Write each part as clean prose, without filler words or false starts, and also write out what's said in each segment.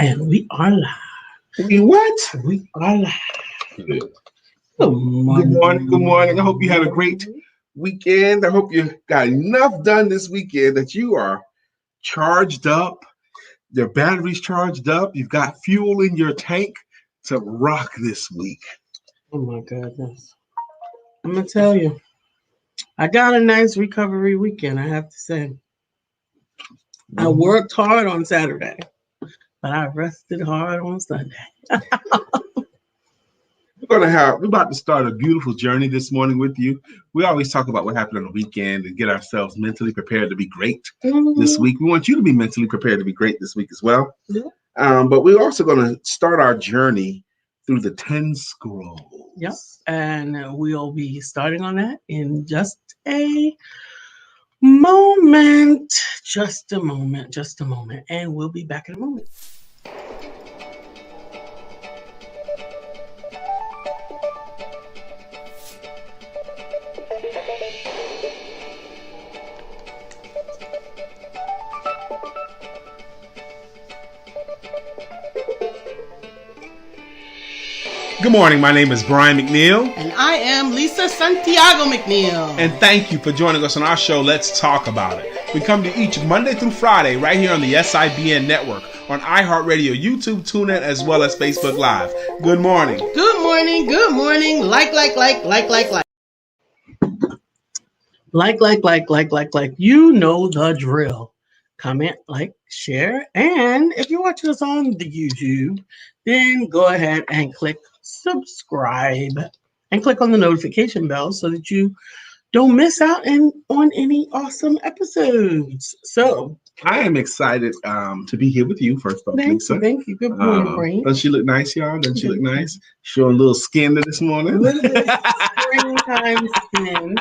And we are live. What? We are live. Good Good morning. morning. Good morning. I hope you had a great weekend. I hope you got enough done this weekend that you are charged up, your battery's charged up, you've got fuel in your tank to rock this week. Oh my goodness. I'm going to tell you, I got a nice recovery weekend, I have to say. I worked hard on Saturday, but I rested hard on Sunday. We're about to start a beautiful journey this morning with you. We always talk about what happened on the weekend and get ourselves mentally prepared to be great this week. We want you to be mentally prepared to be great this week as well. Yeah. But we're also going to start our journey through the 10 scrolls. Yep. And we'll be starting on that in just a moment. Just a moment. And we'll be back in a moment. Good morning. My name is Brian McNeill. And I am Lisa Santiago McNeill. And thank you for joining us on our show, Let's Talk About It. We come to you each Monday through Friday right here on the SIBN network, on iHeartRadio, YouTube, TuneIn, as well as Facebook Live. Good morning. Good morning. Good morning. Like. Like. You know the drill. Comment, like, share. And if you're watching us on the YouTube, then go ahead and click subscribe and click on the notification bell so that you don't miss out on any awesome episodes. So I am excited to be here with you, first off, Lisa. Thank you. Good morning, Brain. Doesn't she look nice, y'all? Doesn't she look nice? Showing a little skin this morning. A little bit of springtime skin.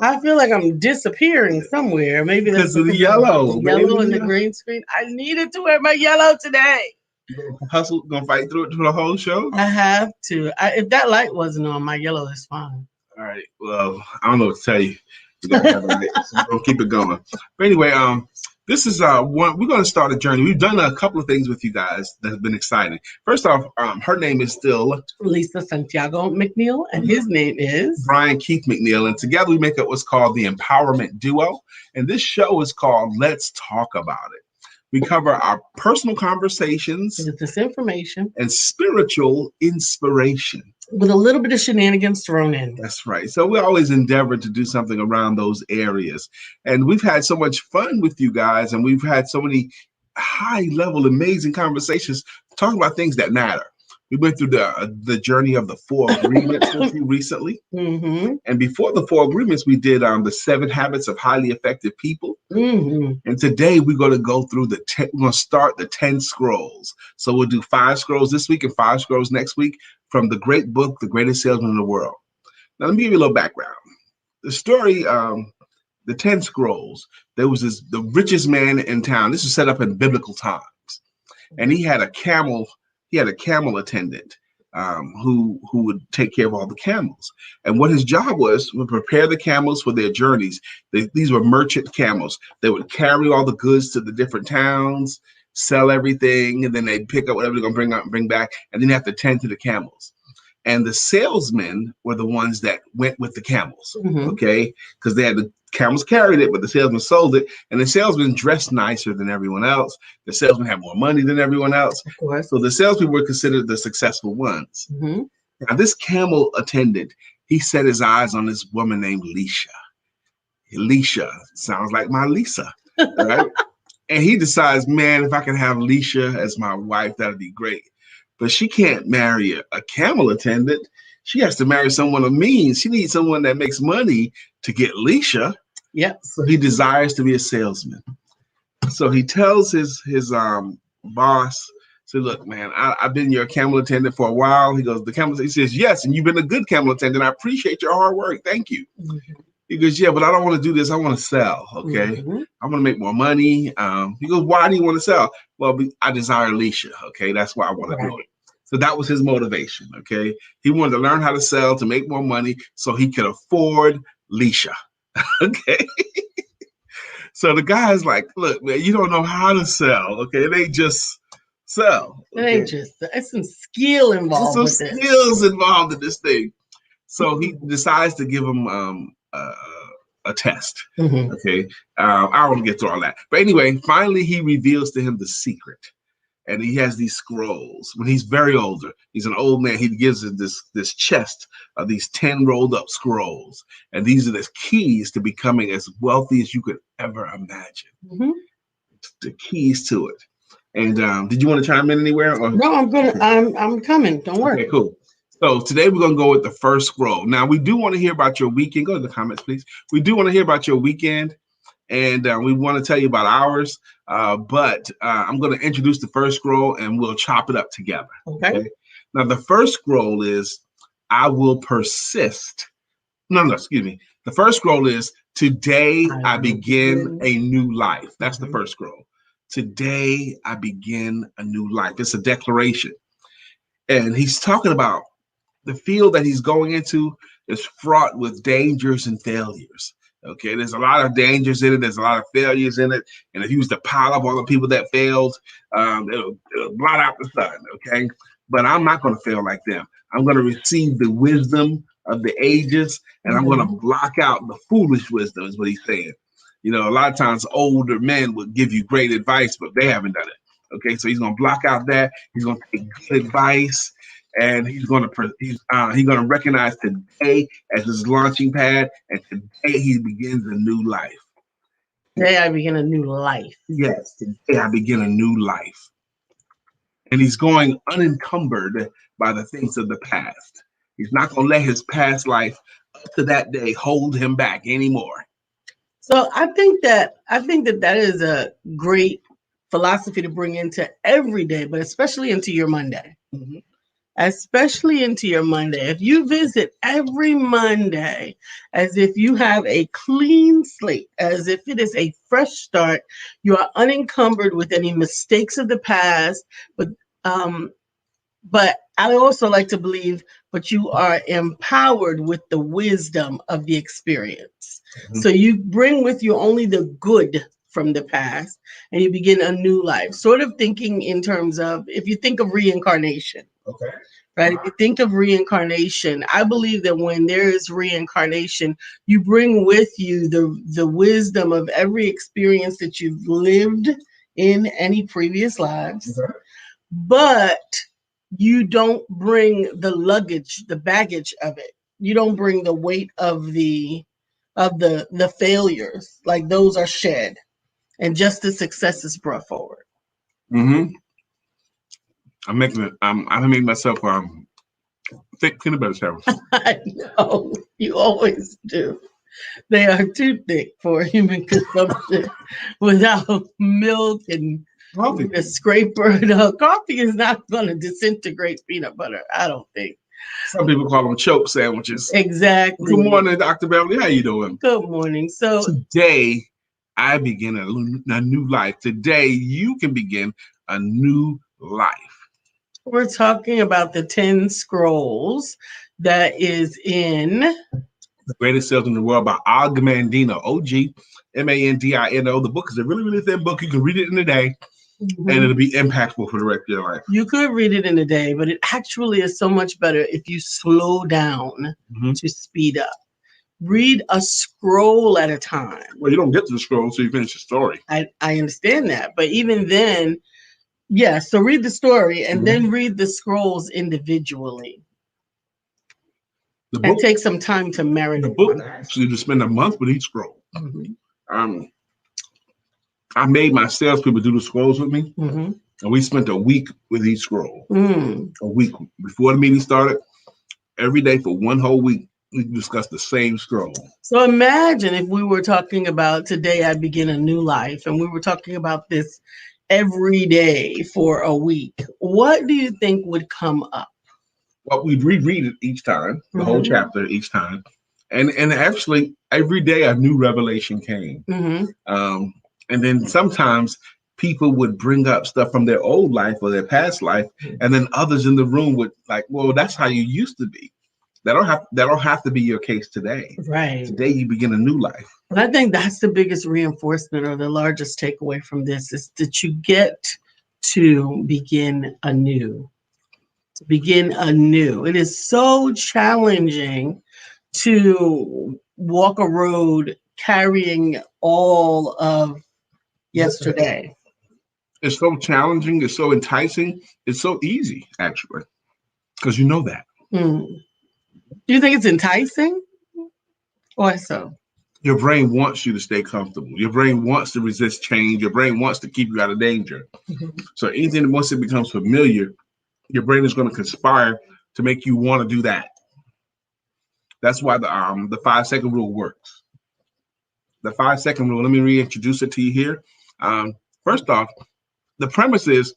I feel like I'm disappearing somewhere. Maybe that's because of the yellow. Yellow and the green screen. I needed to wear my yellow today. Gonna fight through it for the whole show? I have to. If that light wasn't on, my yellow is fine. All right. Well, I don't know what to tell you. You gotta have a light, so we'll keep it going. But anyway, this is we're going to start a journey. We've done a couple of things with you guys that have been exciting. First off, her name is still Lisa Santiago McNeill, and his name is Brian Keith McNeill, and together we make up what's called the Empowerment Duo. And this show is called Let's Talk About It. We cover our personal conversations, disinformation, and spiritual inspiration, with a little bit of shenanigans thrown in. That's right. So we always endeavor to do something around those areas. And we've had so much fun with you guys, and we've had so many high-level, amazing conversations talking about things that matter. We went through the journey of the 4 agreements with you recently. Mm-hmm. And before the 4 agreements, we did the 7 habits of highly effective people. Mm-hmm. And today we're going to go through we're going to start the 10 scrolls. So we'll do 5 scrolls this week and 5 scrolls next week from the great book, The Greatest Salesman in the World. Now, let me give you a little background. The story, the 10 scrolls, there was the richest man in town. This was set up in biblical times. And he had a camel attendant who would take care of all the camels. And what his job was prepare the camels for their journeys. These were merchant camels. They would carry all the goods to the different towns, sell everything, and then they'd pick up whatever they're going to bring out and bring back, and then you have to tend to the camels. And the salesmen were the ones that went with the camels, okay? Because they had the camels carried it, but the salesman sold it, and the salesman dressed nicer than everyone else. The salesman had more money than everyone else. So the salespeople were considered the successful ones. Mm-hmm. Now, this camel attendant, he set his eyes on this woman named Lisa. Lisa sounds like my Lisa, right? And he decides, man, if I can have Lisa as my wife, that'd be great. But she can't marry a camel attendant. She has to marry someone of means. She needs someone that makes money to get Lisa. Yep. So he desires to be a salesman. So he tells his boss, say, look, man, I've been your camel attendant for a while. He goes, he says, yes, and you've been a good camel attendant. I appreciate your hard work. Thank you. Mm-hmm. He goes, yeah, but I don't want to do this. I want to sell, okay? Mm-hmm. I want to make more money. He goes, why do you want to sell? Well, I desire Lisa, okay? That's why I want to do it. So that was his motivation, okay? He wanted to learn how to sell to make more money so he could afford Lisa, okay? So the guy's like, look, man, you don't know how to sell, okay? It ain't just So, It ain't just, it's some skill there's involved some with it. skills involved in this thing. So he decides to give him a test. Mhm. Okay, I don't want to get through all that, but anyway, finally he reveals to him the secret, and he has these scrolls. When he's very older, he's an old man. He gives him this chest of these 10 rolled up scrolls, and these are the keys to becoming as wealthy as you could ever imagine. Mhm. The keys to it. And did you want to chime in anywhere? Or? No, I'm gonna. I'm coming. Don't worry. Okay, cool. So today we're gonna go with the first scroll. Now we do want to hear about your weekend. Go to the comments, please. We do want to hear about your weekend, and we want to tell you about ours. But I'm going to introduce the first scroll, and we'll chop it up together. Okay. Now the first scroll is I will persist. No, excuse me. The first scroll is today I begin a new life. That's the first scroll. Today I begin a new life. It's a declaration. And he's talking about the field that he's going into is fraught with dangers and failures. Okay, there's a lot of dangers in it. There's a lot of failures in it. And if you was to pile up all the people that failed, it'll blot out the sun. Okay, but I'm not going to fail like them. I'm going to receive the wisdom of the ages, and I'm going to block out the foolish wisdom. Is what he's saying. You know, a lot of times older men would give you great advice, but they haven't done it. Okay, so he's going to block out that. He's going to take good advice, and he's going to recognize today as his launching pad, and today he begins a new life. Today I begin a new life. Yes, today I begin a new life. And he's going unencumbered by the things of the past. He's not going to let his past life up to that day hold him back anymore. So I think that that is a great philosophy to bring into every day, but especially into your Monday. Mm-hmm. Especially into your Monday. If you visit every Monday as if you have a clean slate, as if it is a fresh start, you are unencumbered with any mistakes of the past, but I also like to believe, but you are empowered with the wisdom of the experience. Mm-hmm. So you bring with you only the good from the past, and you begin a new life. Sort of thinking in terms of, if you think of reincarnation. Okay. Right? If you think of reincarnation, I believe that when there is reincarnation, you bring with you the wisdom of every experience that you've lived in any previous lives. Okay. But you don't bring the luggage, the baggage of it. You don't bring the weight of the failures. Like those are shed, and just the success is brought forward. Mm-hmm. I'm making myself thick peanut butter sandwich. I know, you always do. They are too thick for human consumption without milk and coffee. A scraper. No, coffee is not going to disintegrate peanut butter, I don't think. Some people call them choke sandwiches. Exactly. Good morning, Dr. Beverly. How you doing? Good morning. So today, I begin a new life. Today, you can begin a new life. We're talking about the 10 scrolls that is in The Greatest Salesman in the World by Og Mandino, Ogmandino. The book is a really, really thin book. You can read it in a day, and it'll be impactful for the rest of your life. You could read it in a day, but it actually is so much better if you slow down to speed up. Read a scroll at a time. Well, you don't get to the scroll until you finish the story. I understand that, but even then, yes, so read the story and then read the scrolls individually. And take some time to marinate. The book actually to spend a month with each scroll. I made my salespeople do the scrolls with me, and we spent a week with each scroll. A week before the meeting started. Every day for one whole week, we discussed the same scroll. So imagine if we were talking about today I begin a new life, and we were talking about this every day for a week. What do you think would come up? Well, we'd reread it each time, the whole chapter each time. And actually, every day a new revelation came. And then sometimes people would bring up stuff from their old life or their past life, and then others in the room would like, well, that's how you used to be. That don't have to be your case today. Right. Today you begin a new life. And I think that's the biggest reinforcement or the largest takeaway from this is that you get to begin anew. To begin anew. It is so challenging to walk a road carrying all of yesterday. It's so challenging. It's so enticing. It's so easy, actually, because you know that. Hmm. Do you think it's enticing? Or so? Your brain wants you to stay comfortable. Your brain wants to resist change. Your brain wants to keep you out of danger. Mhm. So anything that once it becomes familiar, your brain is going to conspire to make you want to do that. That's why the 5 second rule works. The 5 second rule. Let me reintroduce it to you here. First off, the premise is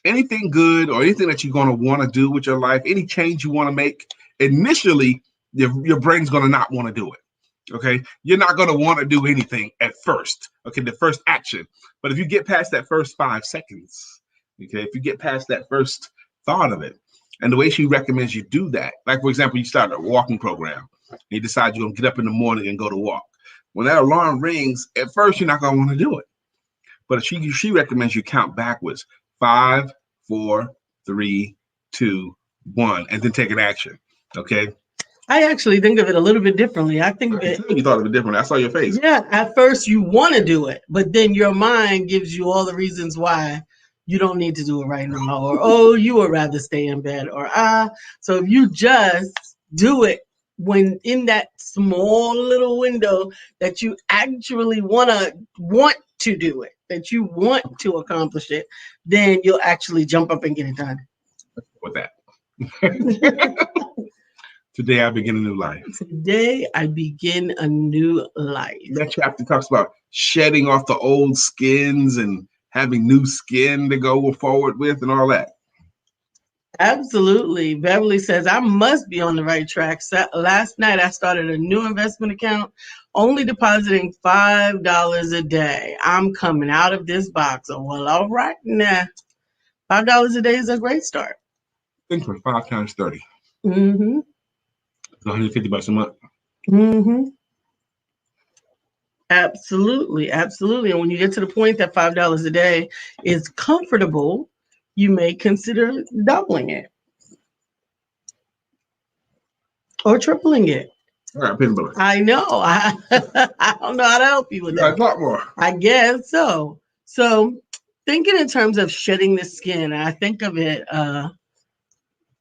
anything good or anything that you're going to want to do with your life, any change you want to make, initially your brain's going to not want to do it. Okay, you're not going to want to do anything at first. Okay, the first action. But if you get past that first 5 seconds, okay, if you get past that first thought of it, and the way she recommends you do that, like for example, you start a walking program, and you decide you're going to get up in the morning and go to walk. When that alarm rings, at first you're not going to want to do it. But she recommends you count backwards: 5, 4, 3, 2, 1, and then take an action. Okay. I actually think of it a little bit differently. I think of it, You thought of it differently. I saw your face. yeah, at first you want to do it, but then your mind gives you all the reasons why you don't need to do it right now, or oh, you would rather stay in bed, or ah. So if you just do it when in that small little window that you actually want to do it, that you want to accomplish it, then you'll actually jump up and get it done. With that, today I begin a new life. Today I begin a new life. That chapter talks about shedding off the old skins and having new skin to go forward with and all that. Absolutely. Beverly says, I must be on the right track. Last night, I started a new investment account, only depositing $5 a day. I'm coming out of this box. Oh, well, all right. Nah, $5 a day is a great start. Think for 5 times 30. Mm-hmm. It's $150 a month. Mm-hmm. Absolutely. Absolutely. And when you get to the point that $5 a day is comfortable, you may consider doubling it or tripling it. All right, Pinball. I know. I don't know how to help you with You got that. to talk more. I guess so. So thinking in terms of shedding the skin, I think of it,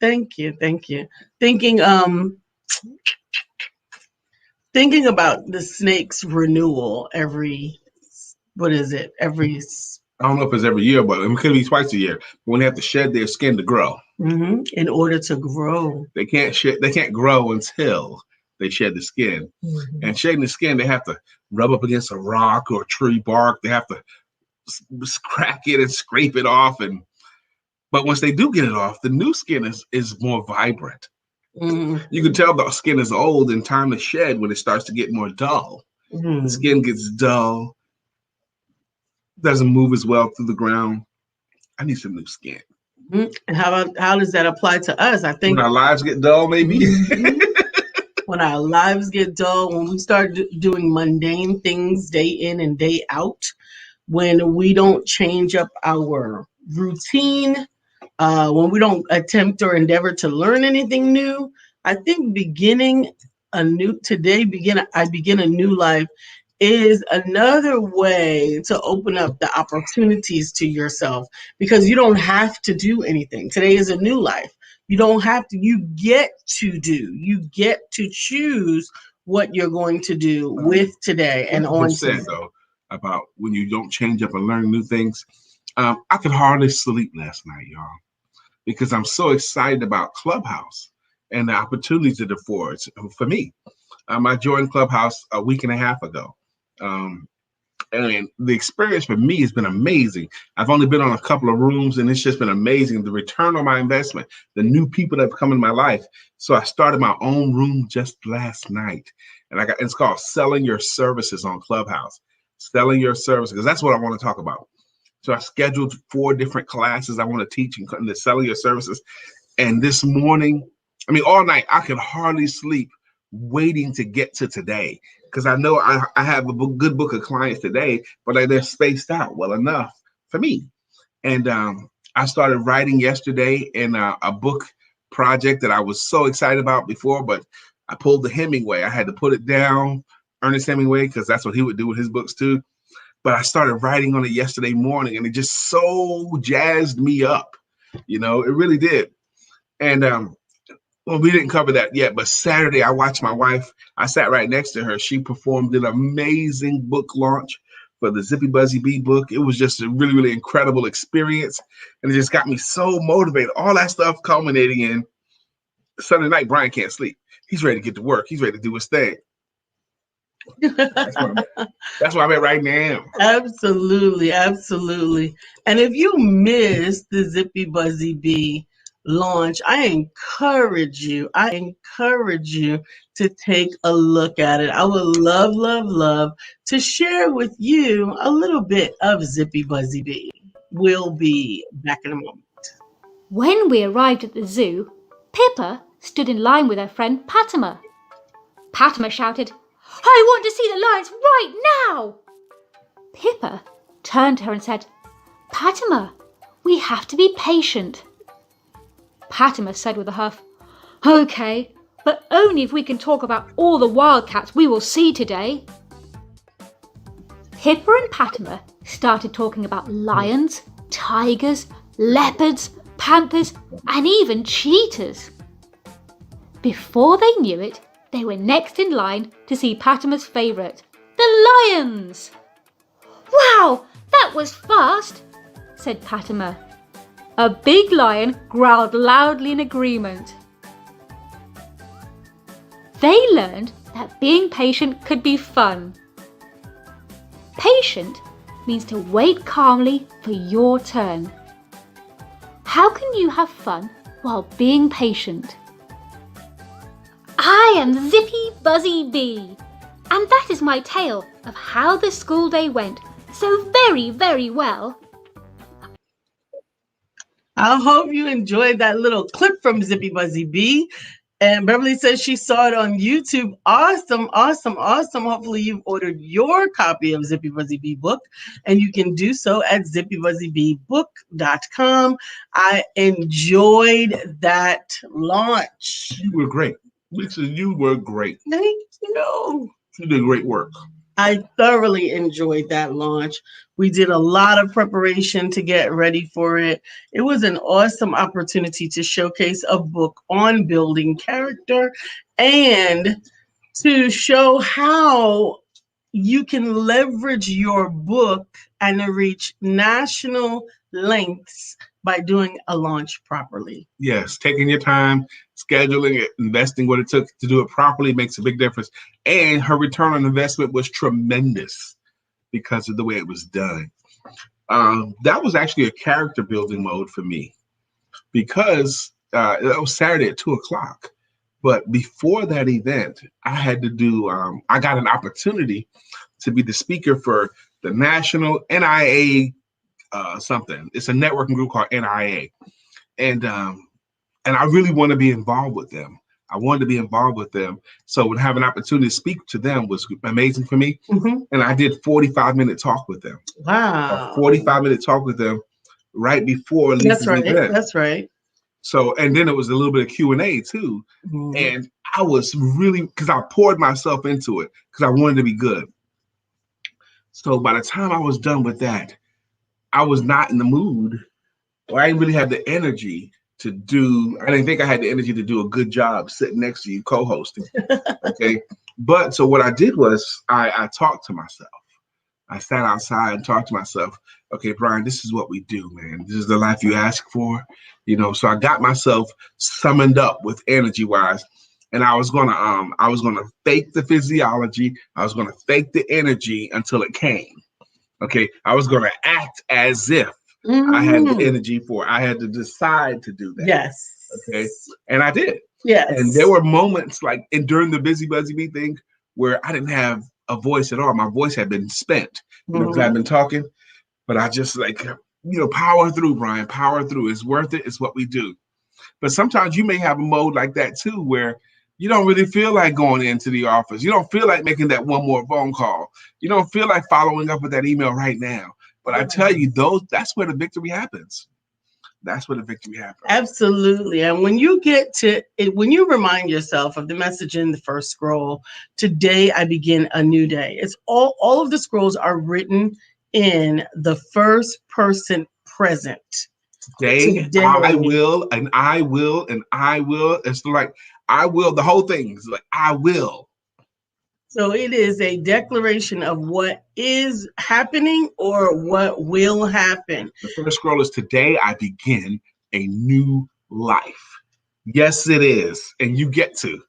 thank you, thank you. Thinking thinking about the snake's renewal every, what is it? I don't know if it's every year, but it could be twice a year. But when they have to shed their skin to grow, in order to grow. they can't shed. They can't grow until they shed the skin. Mhm. And shedding the skin, they have to rub up against a rock or a tree bark. They have to crack it and scrape it off. But once they do get it off, the new skin is more vibrant. Mhm. You can tell the skin is old and time to shed when it starts to get more dull. Mhm. The skin gets dull, doesn't move as well through the ground. I need some new skin. Mhm. And how does that apply to us? I think When our lives get dull, maybe. Mhm. When our lives get dull, when we start doing mundane things day in and day out, when we don't change up our routine, when we don't attempt or endeavor to learn anything new, I think beginning a new today, I begin a new life is another way to open up the opportunities to yourself because you don't have to do anything. Today is a new life. You don't have to, you get to choose what you're going to do with today and on today. Said though about when you don't change up and learn new things. I could hardly sleep last night, y'all, because I'm so excited about Clubhouse and the opportunities it affords for me. I joined Clubhouse a week and a half ago. And the experience for me has been amazing. I've only been on a couple of rooms and it's just been amazing. The return on my investment, the new people that have come in my life. So I started my own room just last night and it's called Selling Your Services on Clubhouse. Selling your services, because that's what I want to talk about. So I scheduled 4 different classes I want to teach in the Selling Your Services. And this morning, all night, I could hardly sleep waiting to get to today because I know I have a good book of clients today, but they're spaced out well enough for me. And I started writing yesterday in a book project that I was so excited about before, but I pulled the Hemingway. I had to put it down, Ernest Hemingway, because that's what he would do with his books too. But I started writing on it yesterday morning, and it just so jazzed me up. It really did. And well, we didn't cover that yet, but Saturday I watched my wife. I sat right next to her. She performed an amazing book launch for the Zippy Buzzy Bee book. It was just a really, really incredible experience. And it just got me so motivated. All that stuff culminating in Sunday night, Brian can't sleep. He's ready to get to work. He's ready to do his thing. That's where I'm at right now. Absolutely, absolutely. And if you missed the Zippy Buzzy Bee launch, I encourage you to take a look at it. I would love, love, love to share with you a little bit of Zippy Buzzy Bee. We'll be back in a moment. When we arrived at the zoo, Pippa stood in line with her friend Patima. Patima shouted, "I want to see the lions right now!" Pippa turned to her and said, "Patima, we have to be patient." Patima said with a huff, "Okay, but only if we can talk about all the wildcats we will see today." Pippa and Patima started talking about lions, tigers, leopards, panthers, and even cheetahs. Before they knew it, they were next in line to see Patima's favourite, the lions. "Wow, that was fast," said Patima. A big lion growled loudly in agreement. They learned that being patient could be fun. Patient means to wait calmly for your turn. How can you have fun while being patient? I am Zippy Buzzy Bee, and that is my tale of how the school day went so very, very well. I hope you enjoyed that little clip from Zippy Buzzy Bee. And Beverly says she saw it on YouTube. Awesome, awesome, awesome. Hopefully you've ordered your copy of Zippy Buzzy Bee book, and you can do so at zippybuzzybeebook.com. I enjoyed that launch. You were great. Lisa, you were great. Thank you. You did great work. I thoroughly enjoyed that launch. We did a lot of preparation to get ready for it. It was an awesome opportunity to showcase a book on building character and to show how you can leverage your book and reach national lengths by doing a launch properly. Yes, taking your time, scheduling it, investing what it took to do it properly makes a big difference. And her return on investment was tremendous because of the way it was done. That was actually a character building mode for me because that was Saturday at 2:00. But before that event, I had to do, I got an opportunity to be the speaker for the National NIA something. It's a networking group called NIA. And I really want to be involved with them. I wanted to be involved with them. So when having an opportunity to speak to them was amazing for me. Mm-hmm. And I did 45-minute talk with them. Wow. A 45-minute talk with them right before Lisa's event. That's right. So, and then it was a little bit of Q&A too. Mm-hmm. And I was really, because I poured myself into it because I wanted to be good. So by the time I was done with that, I was not in the mood, or I didn't really have the energy to do, I didn't think I had the energy to do a good job sitting next to you co-hosting. Okay. But so what I did was I talked to myself. I sat outside and talked to myself. Okay, Brian, this is what we do, man. This is the life you ask for. So I got myself summoned up with energy wise. And I was gonna fake the physiology. I was gonna fake the energy until it came. Okay. I was gonna act as if I had the energy for it. I had to decide to do that. Yes. Okay. And I did. Yes. And there were moments during the Busy Buzzy Bee thing where I didn't have a voice at all. My voice had been spent because I've been talking, but I just power through, Brian, power through. It's worth it. It's what we do. But sometimes you may have a mode like that too, where you don't really feel like going into the office. You don't feel like making that one more phone call. You don't feel like following up with that email right now. But I tell you, that's where the victory happens. That's where the victory happens. Absolutely. And when you get to it, when you remind yourself of the message in the first scroll, today I begin a new day. It's all of the scrolls are written in the first person present. Today, I will, and I will, and I will. It's like I will, the whole thing is like I will. So it is a declaration of what is happening or what will happen. The first scroll is today I begin a new life. Yes, it is. And you get to.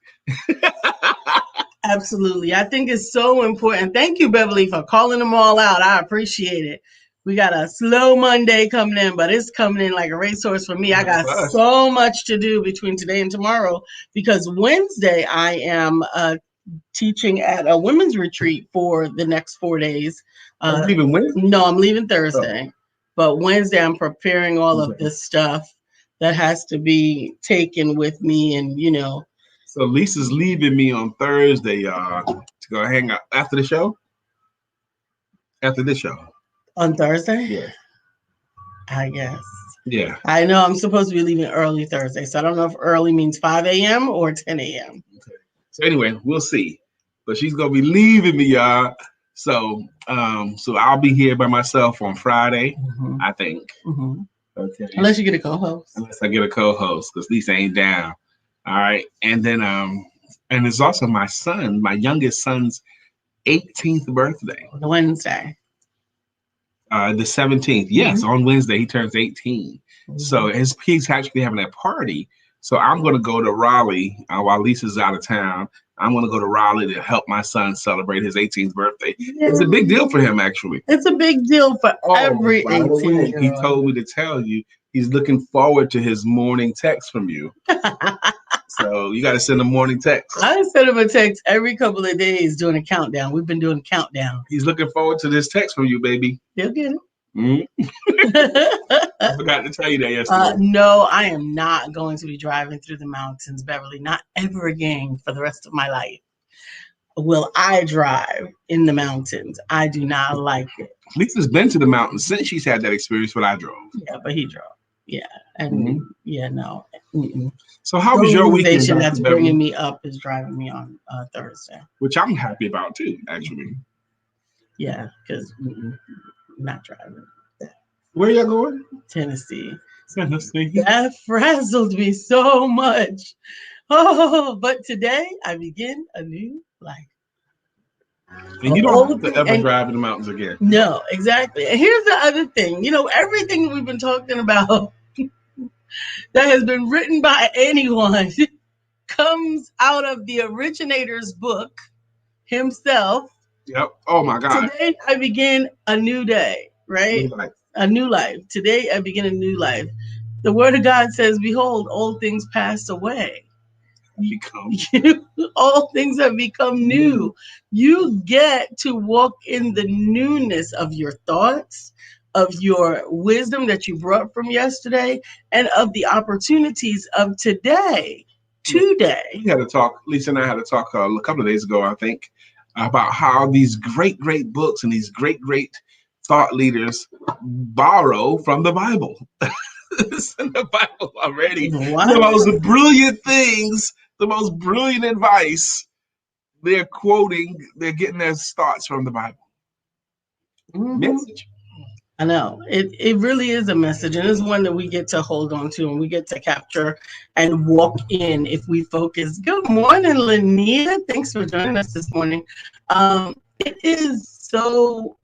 Absolutely. I think it's so important. Thank you, Beverly, for calling them all out. I appreciate it. We got a slow Monday coming in, but it's coming in like a racehorse for me. I got so much to do between today and tomorrow because Wednesday I am teaching at a women's retreat for the next 4 days. Are you leaving Wednesday? No, I'm leaving Thursday. But Wednesday I'm preparing all of this stuff that has to be taken with me, and you know. So Lisa's leaving me on Thursday, y'all, to go hang out after the show. After this show. On Thursday? Yeah. I guess. Yeah. I know I'm supposed to be leaving early Thursday, so I don't know if early means 5 a.m. or 10 a.m. Okay. So anyway, we'll see. But she's gonna be leaving me, y'all. So I'll be here by myself on Friday, I think. Mm-hmm. Okay. Unless you get a co-host. Unless I get a co-host, because Lisa ain't down. All right. And then and it's also my youngest son's 18th birthday. On Wednesday. The 17th. Yes, on Wednesday he turns 18. So he's actually having a party. So I'm going to go to Raleigh while Lisa's out of town. I'm going to go to Raleigh to help my son celebrate his 18th birthday. Yeah. It's a big deal for him, actually. It's a big deal for every 18-year-old. He told me to tell you he's looking forward to his morning text from you. So you got to send a morning text. I send him a text every couple of days doing a countdown. We've been doing a countdown. He's looking forward to this text from you, baby. He'll get it. I forgot to tell you that yesterday. No, I am not going to be driving through the mountains, Beverly. Not ever again for the rest of my life will I drive in the mountains. I do not like it. Lisa's been to the mountains since she's had that experience when I drove. Yeah, but he drove. Yeah. And no. Mm-mm. So how was your weekend? That's bringing me up is driving me on Thursday. Which I'm happy about too, actually. Yeah, because not driving. Where y'all going? Tennessee. Tennessee. That frazzled me so much. Oh, but today I begin a new life. And you don't have to ever drive in the mountains again. No, exactly. And here's the other thing. You know, everything we've been talking about that has been written by anyone comes out of the originator's book himself. Yep. Oh my God. Today I begin a new day, right? A new life. Today I begin a new life. The word of God says, behold, old things passed away. All things have become new. You get to walk in the newness of your thoughts, of your wisdom that you brought from yesterday, and of the opportunities of today. We had to talk, Lisa and I had to talk a couple of days ago, I think, about how these great books and these great thought leaders borrow from the Bible. It's in the Bible already. What? The most brilliant things, the most brilliant advice, they're quoting, they're getting their thoughts from the Bible. Message. I know. It really is a message, and it's one that we get to hold on to and we get to capture and walk in if we focus. Good morning, Lania. Thanks for joining us this morning. It is so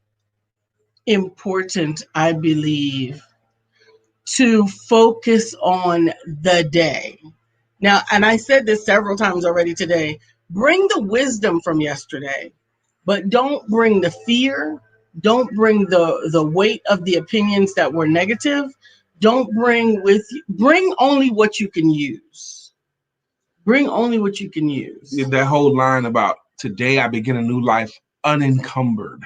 important, I believe, to focus on the day. Now, and I said this several times already today, bring the wisdom from yesterday, but don't bring the fear. Don't bring the weight of the opinions that were negative. Don't bring only what you can use. Bring only what you can use. That whole line about today I begin a new life unencumbered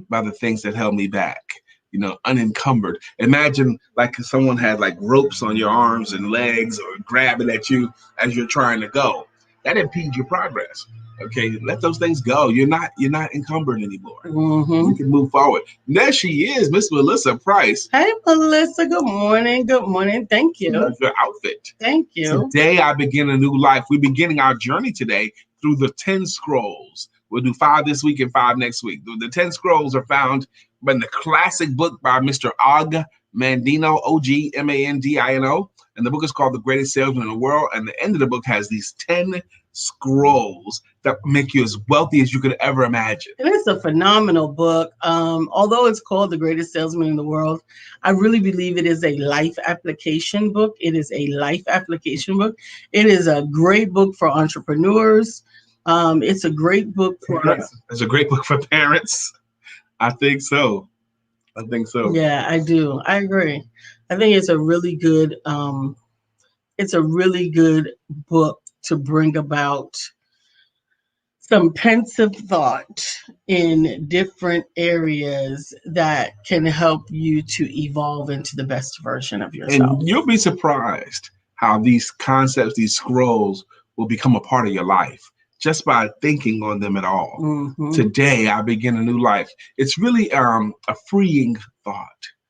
by the things that held me back. You know, unencumbered. Imagine like someone had like ropes on your arms and legs or grabbing at you as you're trying to go. That impedes your progress. Okay, let those things go. You're not encumbered anymore. Mm-hmm. You can move forward. There she is, Miss Melissa Price. Hey, Melissa. Good morning. Good morning. Thank you. Love your outfit. Thank you. Today I begin a new life. We're beginning our journey today through the 10 scrolls. We'll do 5 this week and 5 next week. The 10 scrolls are found in the classic book by Mr. Og Mandino, Ogmandino. And the book is called The Greatest Salesman in the World. And the end of the book has these 10 scrolls that make you as wealthy as you could ever imagine. And it's a phenomenal book. Although it's called The Greatest Salesman in the World, I really believe it is a life application book. It is a life application book. It is a great book for entrepreneurs. It's a great book for... It's a great book for parents. I think so. Yeah, I do. I agree. I think it's a really good book to bring about some pensive thought in different areas that can help you to evolve into the best version of yourself. And you'll be surprised how these concepts, these scrolls, will become a part of your life just by thinking on them at all. Mm-hmm. Today, I begin a new life. It's really a freeing thought.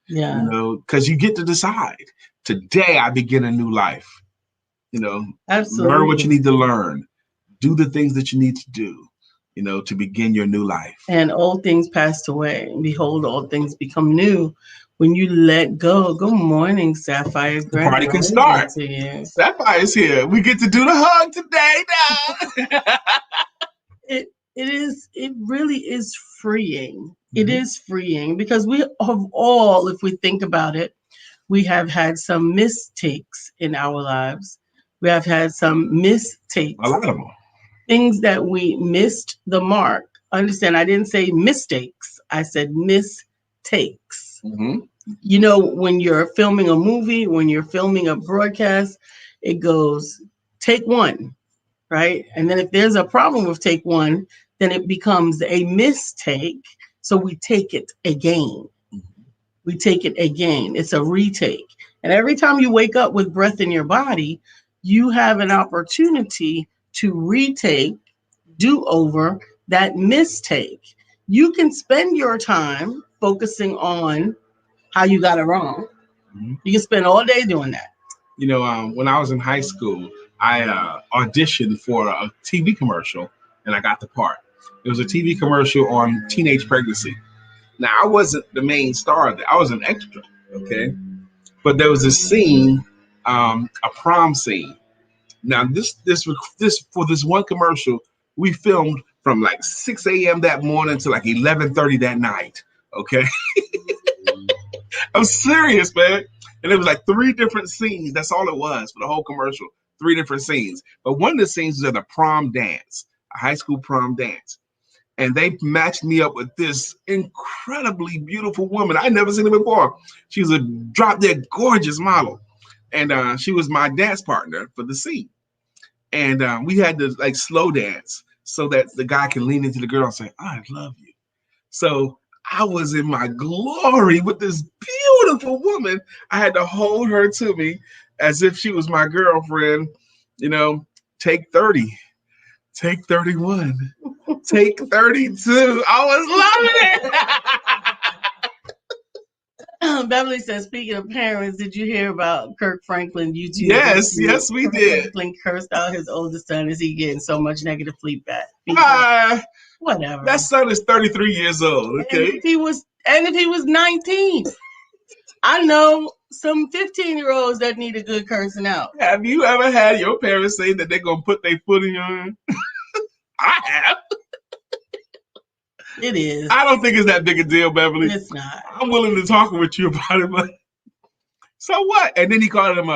Yeah. Because you get to decide. Today, I begin a new life. Absolutely. Learn what you need to learn. Do the things that you need to do, to begin your new life. And old things passed away. And behold, all things become new when you let go. Good morning, Sapphire. The party can start. Sapphire is here. We get to do the hug today now. It really is freeing. Mm-hmm. It is freeing because we have all, if we think about it, we have had some mistakes in our lives. We have had some mistakes. A lot of them. Things that we missed the mark. Understand, I didn't say mistakes. I said mistakes. Mm-hmm. When you're filming a movie, when you're filming a broadcast, it goes take one, right? And then if there's a problem with take one, then it becomes a mistake. So we take it again. We take it again. It's a retake. And every time you wake up with breath in your body, you have an opportunity to retake, do over that mistake. You can spend your time focusing on how you got it wrong. Mm-hmm. You can spend all day doing that. When I was in high school, I auditioned for a TV commercial and I got the part. It was a TV commercial on teenage pregnancy. Now, I wasn't the main star of it. I was an extra, okay? But there was a scene, a prom scene. Now, this for this one commercial, we filmed from like 6 a.m. that morning to like 11:30 that night, okay? I'm serious, man. And it was like 3 different scenes. That's all it was for the whole commercial. 3 different scenes. But one of the scenes was at a prom dance, a high school prom dance. And they matched me up with this incredibly beautiful woman. I'd never seen her before. She was a drop-dead gorgeous model. And she was my dance partner for the scene. And we had to like slow dance so that the guy can lean into the girl and say, I love you. So I was in my glory with this beautiful woman. I had to hold her to me as if she was my girlfriend. Take 30, take 31, take 32. I was loving it. Beverly says, speaking of parents, did you hear about Kirk Franklin YouTube? Yes, we did. Franklin cursed out his oldest son as he getting so much negative feedback. Whatever. That son is 33 years old. Okay. And if he was 19, I know some 15-year-olds that need a good cursing out. Have you ever had your parents say that they're gonna put their foot in your hand? I have. It is. I don't think it's that big a deal, Beverly. It's not. I'm willing to talk with you about it, but so what? And then he called him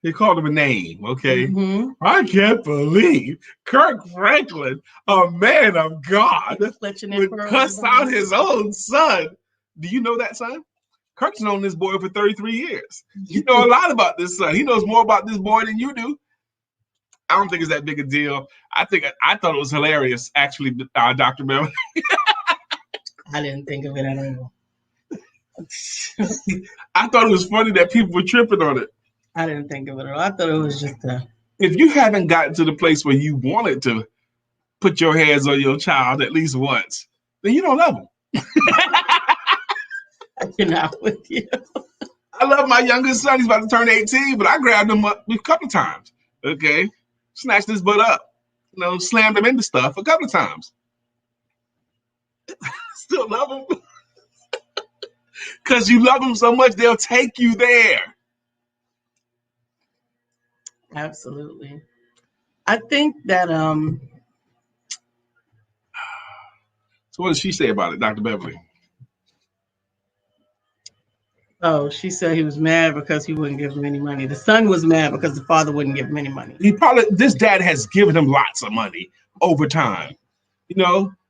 he called him a name, okay? Mm-hmm. I can't believe Kirk Franklin, a man of God, would cuss out his own son. Do you know that son? Kirk's known this boy for 33 years. You know a lot about this son. He knows more about this boy than you do. I don't think it's that big a deal. I thought it was hilarious, actually, Dr. Beverly. I didn't think of it at all. I thought it was funny that people were tripping on it. I didn't think of it at all. I thought it was just a if you haven't gotten to the place where you wanted to put your hands on your child at least once, then you don't love them. I cannot with you. I love my youngest son. He's about to turn 18, but I grabbed him up a couple of times. Okay. Snatched his butt up. Slammed him into stuff a couple of times. Still love him. Because you love them so much, they'll take you there. Absolutely. I think that So what does she say about it, Dr. Beverly? she said he was mad because he wouldn't give him any money. The son was mad because the father wouldn't give him any money. This dad has given him lots of money over time.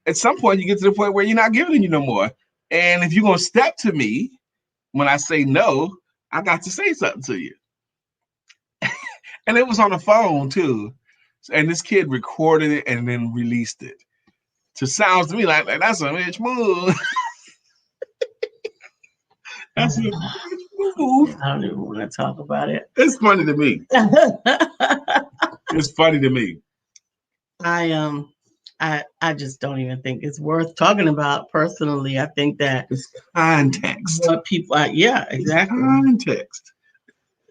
At some point you get to the point where you're not giving you no more. And if you're going to step to me when I say no, I got to say something to you. And it was on the phone too. And this kid recorded it and then released it. So it sounds to me like that's a bitch move. That's a bitch move. I don't even want to talk about it. It's funny to me. It's funny to me. I just don't even think it's worth talking about personally. I think that it's context. What people, yeah, exactly. Context.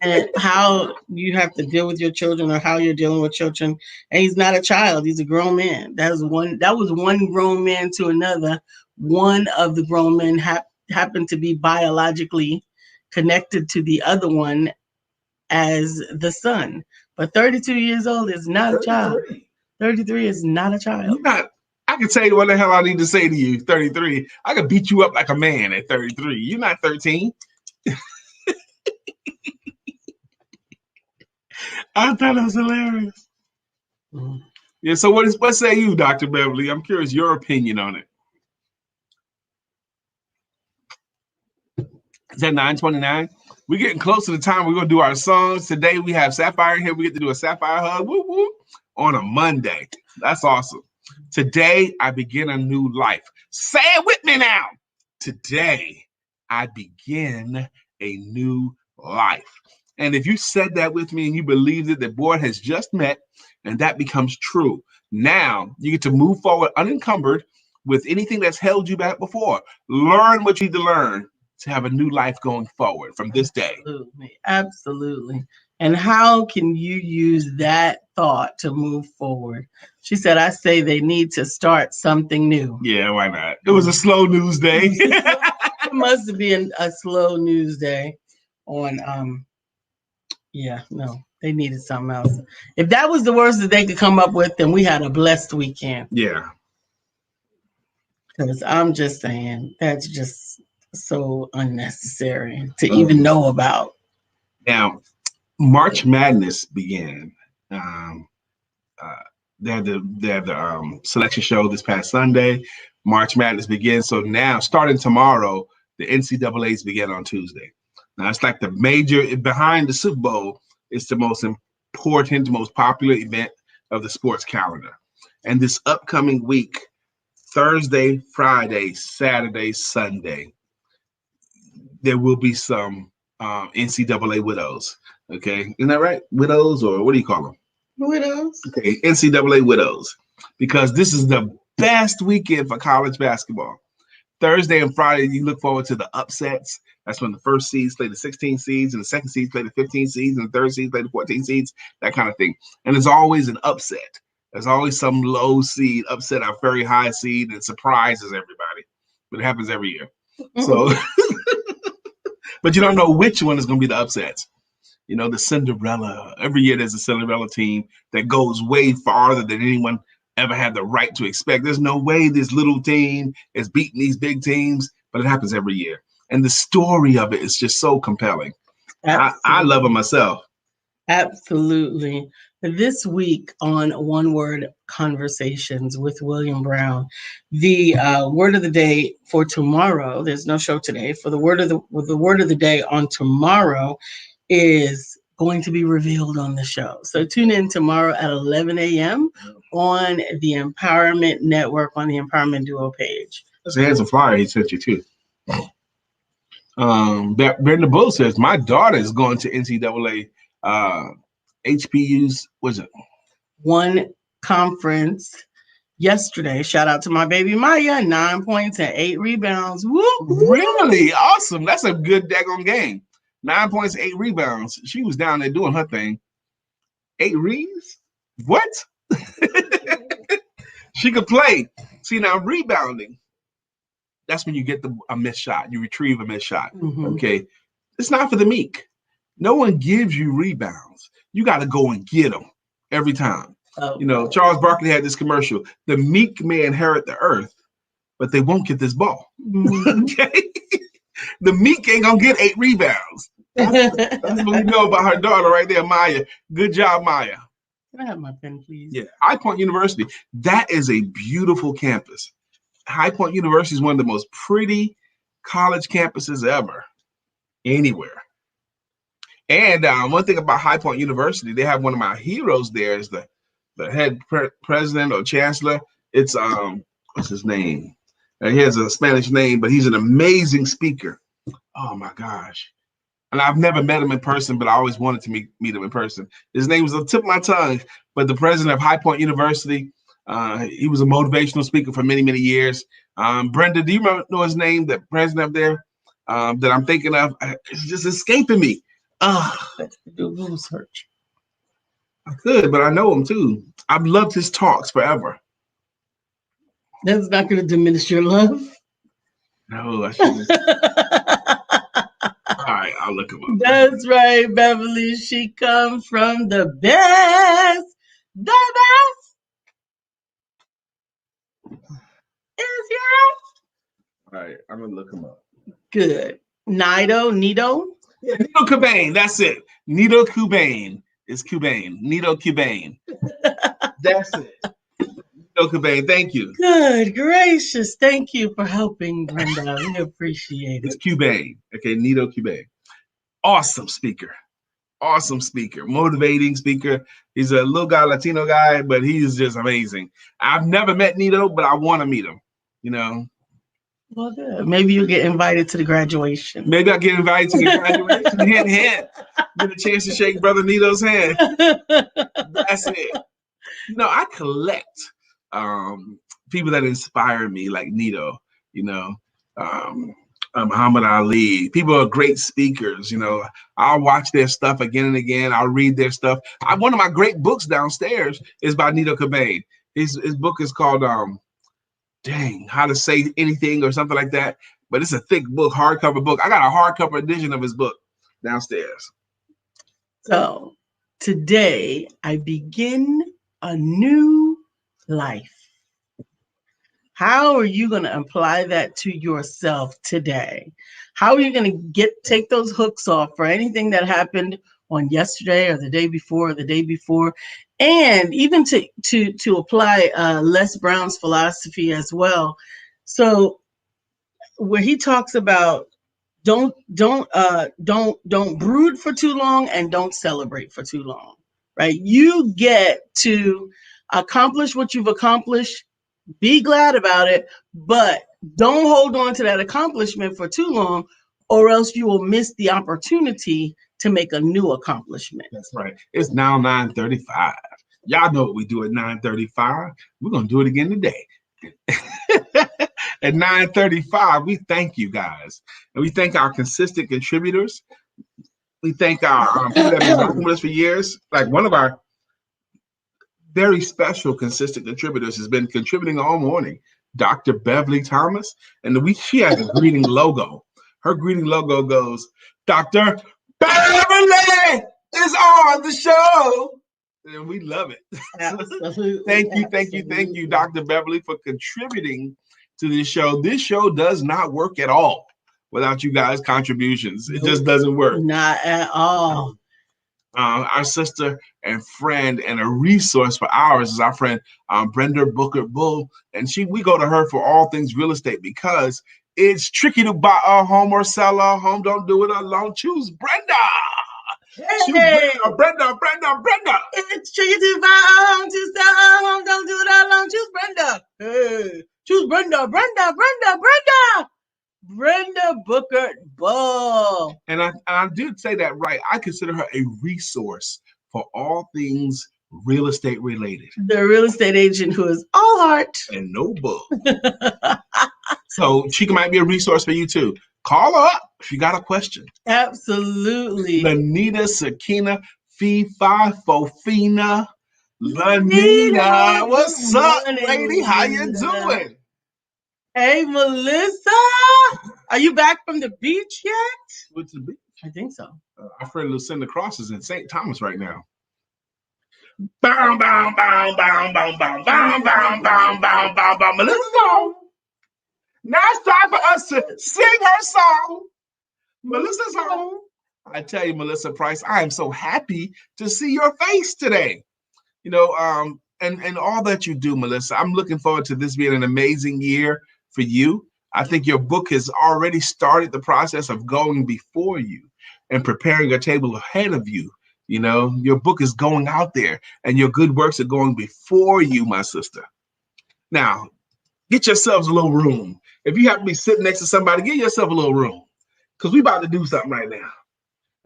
And how you have to deal with your children, or how you're dealing with children. And he's not a child; he's a grown man. That was one grown man to another. One of the grown men happened to be biologically connected to the other one as the son. But 32 years old is not a child. 33 is not a child. I can tell you what the hell I need to say to you. 33. I could beat you up like a man at 33. You're not 13. I thought it was hilarious. Mm-hmm. Yeah, so what say you, Dr. Beverly? I'm curious your opinion on it. Is that 9:29? We're getting close to the time we're going to do our songs. Today we have Sapphire here. We get to do a Sapphire hug whoop, whoop, on a Monday. That's awesome. Today I begin a new life. Say it with me now. Today I begin a new life. And if you said that with me and you believed it, the board has just met and that becomes true. Now you get to move forward unencumbered with anything that's held you back before. Learn what you need to learn to have a new life going forward from this day. Absolutely. And how can you use that thought to move forward? She said, I say they need to start something new. Yeah, why not? It was a slow news day. It must have been a slow news day on they needed something else. If that was the worst that they could come up with, then we had a blessed weekend. Yeah. Because I'm just saying, that's just so unnecessary to even know about. Now, March Madness began. They had the selection show this past Sunday. March Madness begins. So now, starting tomorrow, the NCAAs begin on Tuesday. Now, it's like the major, behind the Super Bowl, it's the most important, most popular event of the sports calendar. And this upcoming week, Thursday, Friday, Saturday, Sunday, there will be some NCAA widows. Okay, isn't that right? Widows, or what do you call them? Widows. Okay, NCAA widows, because this is the best weekend for college basketball. Thursday and Friday, you look forward to the upsets. That's when the first seeds play the 16 seeds, and the second seeds play the 15 seeds, and the third seeds play the 14 seeds, that kind of thing. And there's always an upset. There's always some low seed upset a very high seed and surprises everybody. But it happens every year. So, but you don't know which one is going to be the upsets. You know, the Cinderella. Every year there's a Cinderella team that goes way farther than anyone ever had the right to expect. There's no way this little team is beating these big teams, but it happens every year. And the story of it is just so compelling. I love it myself. Absolutely. This week on One Word Conversations with William Brown, the word of the day for tomorrow, there's no show today, for the word of the day on tomorrow is going to be revealed on the show. So tune in tomorrow at 11 a.m. on the Empowerment Network, on the Empowerment Duo page. He has a flyer he sent you too. Brenda Bull says, my daughter is going to NCAA HBU's, was it? One conference yesterday. Shout out to my baby Maya, 9 points and 8 rebounds. Woo, woo. Really? Awesome. That's a good daggone game. 9 points, 8 rebounds. She was down there doing her thing. 8 reads? What? She could play. See, now rebounding, that's when you get a missed shot. You retrieve a missed shot. Okay. It's not for the meek. No one gives you rebounds. You got to go and get them every time. You know, Charles Barkley had this commercial. The meek may inherit the earth, but they won't get this ball. Okay. The meek ain't gonna get 8 rebounds. That's what we know about her daughter right there, Maya. Good job, Maya. Can I have my pen, please? Yeah, High Point University. That is a beautiful campus. High Point University is one of the most pretty college campuses ever, anywhere. And one thing about High Point University, they have one of my heroes there is the head president or chancellor. It's what's his name? He has a Spanish name, but he's an amazing speaker. Oh my gosh. And I've never met him in person, but I always wanted to meet him in person. His name was on the tip of my tongue, but the president of High Point University, he was a motivational speaker for many, many years. Brenda, do you know his name, the president up there that I'm thinking of? It's just escaping me. Let's do a Google search. I could, but I know him too. I've loved his talks forever. That's not going to diminish your love. No, I shouldn't. All right, I'll look him up. That's right, Beverly. She comes from the best. The best is yes. All right, I'm going to look him up. Good. Nido? Yeah, Nido Qubein. That's it. Nido Qubein. It's Qubein. Nido Qubein. That's it. Nido Qubein. Thank you. Good gracious. Thank you for helping, Brenda. We appreciate It's it. Qubein. Okay, Nido Qubein. Awesome speaker. Awesome speaker. Motivating speaker. He's a little guy, Latino guy, but he's just amazing. I've never met Nido, but I want to meet him. You know. Well, good. Maybe you'll get invited to the graduation. Maybe I'll get invited to the graduation. Hint, hint. Get a chance to shake Brother Nido's hand. That's it. You know, I collect people that inspire me, like Nido, you know, Muhammad Ali. People are great speakers, you know. I'll watch their stuff again and again. I'll read their stuff. One of my great books downstairs is by Nido Qubein. His book is called How to Say Anything or something like that. But it's a thick book, hardcover book. I got a hardcover edition of his book downstairs. So today I begin a new life. How are you going to apply that to yourself today? How are you going to take those hooks off for anything that happened on yesterday or the day before or the day before? And even to apply Les Brown's philosophy as well. So where he talks about don't brood for too long and don't celebrate for too long, right? You get to accomplish what you've accomplished, be glad about it, but don't hold on to that accomplishment for too long, or else you will miss the opportunity to make a new accomplishment. That's right. It's now 9:35. Y'all know what we do at 9:35. We're going to do it again today. At 9:35, we thank you guys. And we thank our consistent contributors. We thank our people that have been working with us for years. Like one of our very special consistent contributors has been contributing all morning, Dr. Beverly Thomas. And she has a greeting logo. Her greeting logo goes, Dr. Beverly is on the show. And we love it. Absolutely. Thank you, Dr. Beverly, for contributing to this show. This show does not work at all without you guys' contributions. It just doesn't work. Not at all. Our sister and friend and a resource for ours is our friend Brenda Booker Bull. And we go to her for all things real estate because it's tricky to buy a home or sell a home. Don't do it alone. Choose Brenda. Hey. Brenda. It's tricky to buy a home, to sell a home. Don't do it alone. Choose Brenda. Hey. Choose Brenda. Brenda Booker Bull. And I did say that right. I consider her a resource for all things real estate related. The real estate agent who is all heart and no bug. So she might be a resource for you too. Call her up if you got a question. Absolutely. Lanita Sakina Fee-Fi Fofina. Lanita, what's up, lady? How you doing? Hey, Melissa. Are you back from the beach yet? What's the beach? I think so. Our friend Lucinda Cross is in St. Thomas right now. Bow, bow, bow, bow, bow, bow, bow, bow, bow, bow, bow, bow. Melissa's on. Now it's time for us to sing her song. Melissa's on. I tell you, Melissa Price, I am so happy to see your face today. You know, and all that you do, Melissa. I'm looking forward to this being an amazing year for you. I think your book has already started the process of going before you and preparing a table ahead of you. You know, your book is going out there and your good works are going before you, my sister. Now, get yourselves a little room. If you have to be sitting next to somebody, get yourself a little room because we about to do something right now.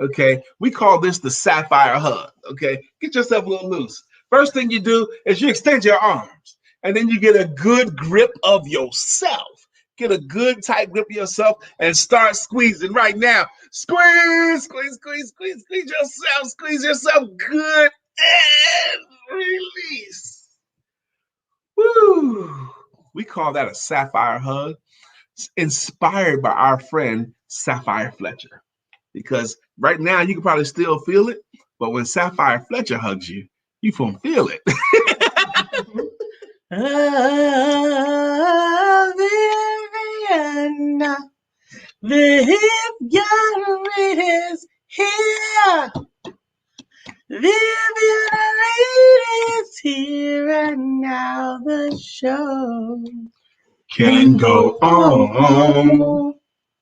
Okay, we call this the Sapphire Hug. Okay, get yourself a little loose. First thing you do is you extend your arms and then you get a good grip of yourself. Get a good tight grip of yourself and start squeezing right now. Squeeze, squeeze, squeeze, squeeze, squeeze yourself. Squeeze yourself good and release. Woo! We call that a Sapphire Hug. It's inspired by our friend Sapphire Fletcher. Because right now you can probably still feel it, but when Sapphire Fletcher hugs you, you can feel it. Viviana, Viviana Reed is here. Viviana Reed is here, and now the show Can go on.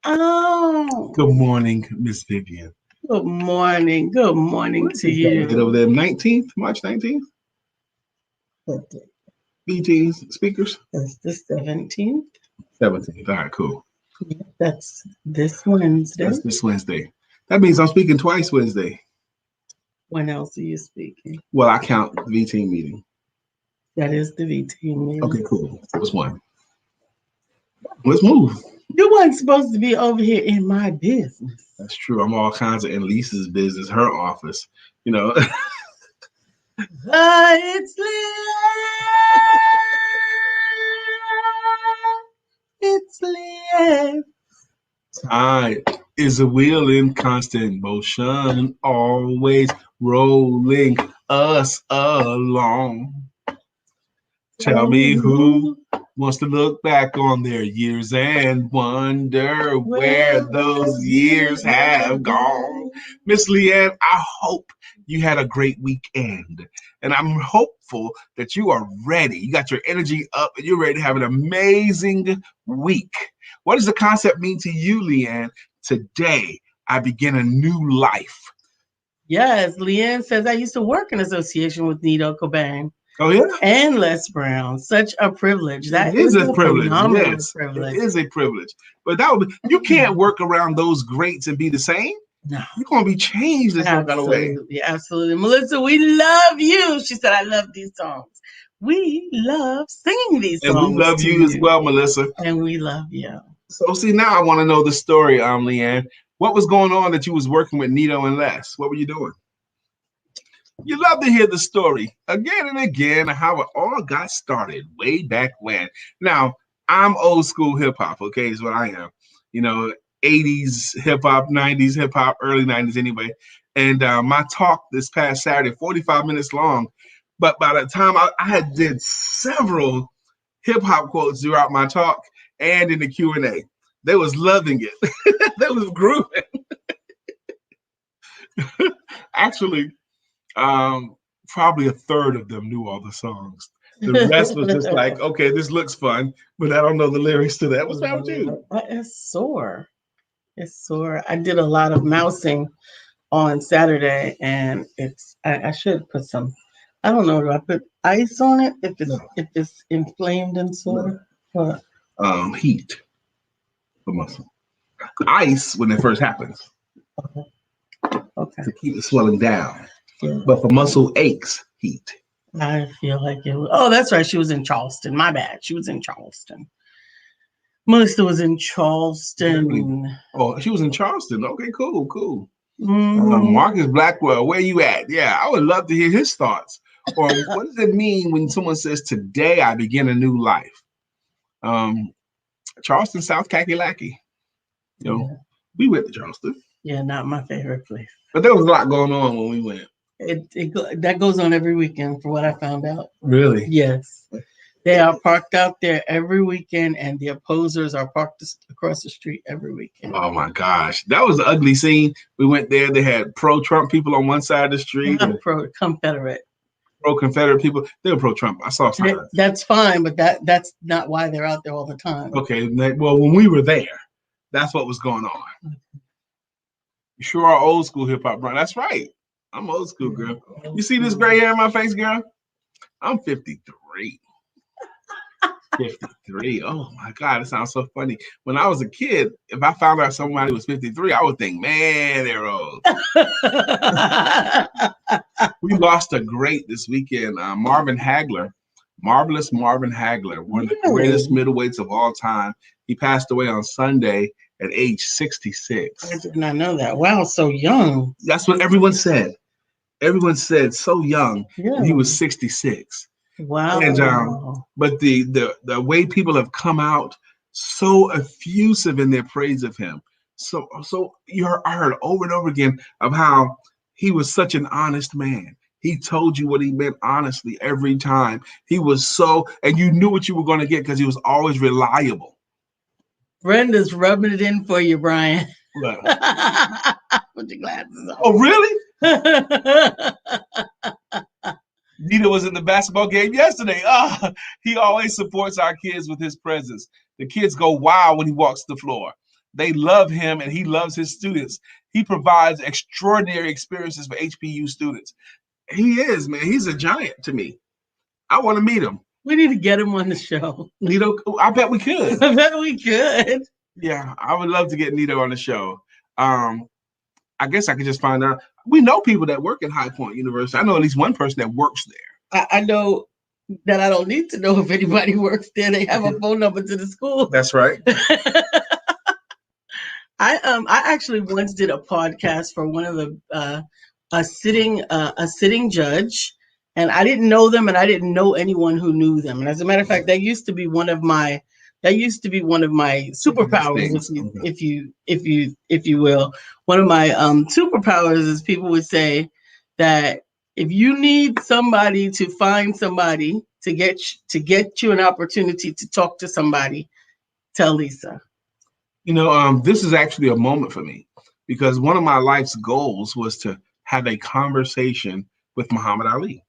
Oh. Good morning, Miss Vivian. Good morning. Good morning to you. Over there, 19th, March 19th. BT's speakers. That's the 17th. 17th. All right, cool. That's this Wednesday. That's this Wednesday. That means I'm speaking twice Wednesday. When else are you speaking? Well, I count the VT meeting. That is the VT meeting. Okay, cool. That was one. Let's move. You weren't supposed to be over here in my business. That's true. I'm all kinds of in Lisa's business, her office. You know. It's Leah. It's Leah. Time is a wheel in constant motion, always rolling us along. Tell me who wants to look back on their years and wonder where those years have gone. Miss Leanne, I hope you had a great weekend. And I'm hopeful that you are ready. You got your energy up and you're ready to have an amazing week. What does the concept mean to you, Leanne? Today, I begin a new life. Yes, Leanne says, I used to work in association with Nito Cobain. Oh, yeah? And Les Brown. Such a privilege. That is a privilege. Yes, privilege. It is a privilege. But that would be, you can't work around those greats and be the same. No. You're going to be changed in some kind of way. Absolutely. Melissa, we love you. She said, I love these songs. We love singing these songs. And we love you as well, Melissa. And we love you. So, see, now I want to know the story, Leanne. What was going on that you was working with Nito and Les? What were you doing? You love to hear the story again and again, how it all got started way back when. Now, I'm old school hip hop, okay, is what I am. You know, 80s hip hop, 90s hip hop, early 90s anyway. And my talk this past Saturday, 45 minutes long. But by the time I had did several hip hop quotes throughout my talk and in the Q&A. They was loving it. They was grooving. Actually, probably a third of them knew all the songs. The rest was just like, okay, this looks fun, but I don't know the lyrics to that. What's wrong with you? It's sore. It's sore. I did a lot of mousing on Saturday, and I should put some. I don't know. Do I put ice on it if it's inflamed and sore? No. Heat for muscle. Ice when it first happens. Okay. To keep the swelling down. But for muscle aches, heat. I feel like it was. Oh, that's right. She was in Charleston. My bad. She was in Charleston. Melissa was in Really? Charleston. Oh, she was in Charleston. Okay, cool, cool. Hmm. Marcus Blackwell, where you at? Yeah, I would love to hear his thoughts. Or what does it mean when someone says, "Today I begin a new life"? Um, Charleston, South Kakalaki. You know, Yeah. we went to Charleston, Yeah, not my favorite place. but there was a lot going on when we went. That goes on every weekend, for what I found out. Really? Yes, they are parked out there every weekend, and the opposers are parked across the street every weekend. Oh my gosh, that was an ugly scene. We went there. They had pro-Trump people on one side of the street and Not pro Confederate. pro-Confederate people. They were pro-Trump. I saw signs. That's fine, but that's not why they're out there all the time. Okay, well, when we were there, that's what was going on. You sure are old school hip hop, bro. That's right. I'm old school, girl. You see this gray hair in my face, girl? I'm 53. 53. Oh my God, it sounds so funny. When I was a kid, if I found out somebody was 53, I would think, man, they're old. We lost a great this weekend, Marvin Hagler, marvelous Marvin Hagler, one of the greatest middleweights of all time. He passed away on Sunday at age 66. I did not know that. Wow, so young. That's what everyone said. Everyone said so young. Yeah. He was 66. Wow. And but the way people have come out so effusive in their praise of him. So I heard over and over again of how he was such an honest man. He told you what he meant honestly every time. He was so, and you knew what you were going to get because he was always reliable. Brenda's rubbing it in for you, Brian. Right. Put your glasses on. Oh, really? Nita was in the basketball game yesterday. He always supports our kids with his presence. The kids go wild when he walks the floor. They love him and he loves his students. He provides extraordinary experiences for HBU students. He is, man. He's a giant to me. I want to meet him. We need to get him on the show. Nito, I bet we could. I bet we could. Yeah, I would love to get Nito on the show. I guess I could just find out. We know people that work at High Point University. I know at least one person that works there. I know that I don't need to know if anybody works there. They have a phone number to the school. That's right. I actually once did a podcast for one of the a sitting judge, and I didn't know them, and I didn't know anyone who knew them. And as a matter of fact, that used to be one of my superpowers, if you will. One of my superpowers is people would say that if you need somebody to find somebody to get you an opportunity to talk to somebody, tell Lisa. You know, this is actually a moment for me because one of my life's goals was to have a conversation with Muhammad Ali.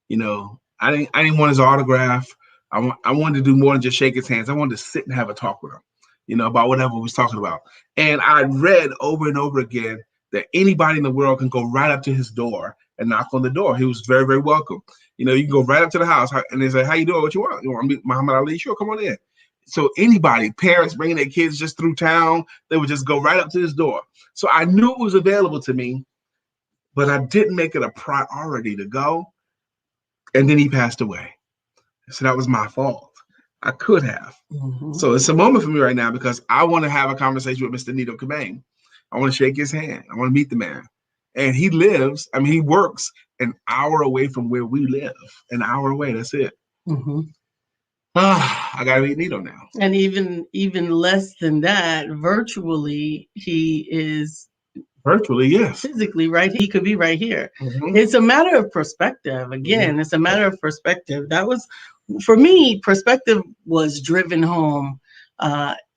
You know, I didn't want his autograph. I wanted to do more than just shake his hands. I wanted to sit and have a talk with him, you know, about whatever we was talking about. And I read over and over again that anybody in the world can go right up to his door and knock on the door. He was very, very welcome. You know, you can go right up to the house and they say, "How you doing? What you want? You want to meet Muhammad Ali? Sure, come on in." So anybody, parents bringing their kids just through town, they would just go right up to his door. So I knew it was available to me, but I didn't make it a priority to go. And then he passed away. So that was my fault. I could have. Mm-hmm. So it's a moment for me right now because I want to have a conversation with Mr. Nito Cobain. I want to shake his hand. I want to meet the man. And he works an hour away from where we live. An hour away, that's it. Mm-hmm. I got to meet Nito now. And even less than that, virtually, he is... Virtually, yes. Physically, right? He could be right here. Mm-hmm. It's a matter of perspective. Again, mm-hmm. It's a matter of perspective. That was, for me, perspective was driven home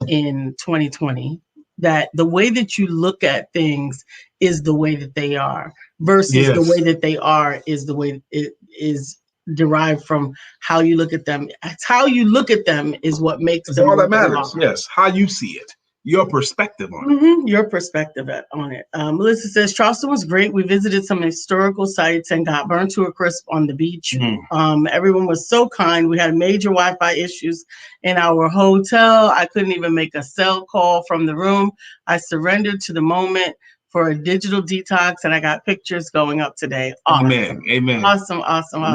in 2020. That the way that you look at things is the way that they are versus the way that they are is the way it is derived from how you look at them. It's how you look at them is what makes them all that matters. Yes, how you see it. Your perspective on it. Mm-hmm. Your perspective on it. Melissa says, Charleston was great. We visited some historical sites and got burned to a crisp on the beach. Mm. Everyone was so kind. We had major Wi-Fi issues in our hotel. I couldn't even make a cell call from the room. I surrendered to the moment. for a digital detax, and I got pictures going up today. Awesome. Amen. Amen. Awesome.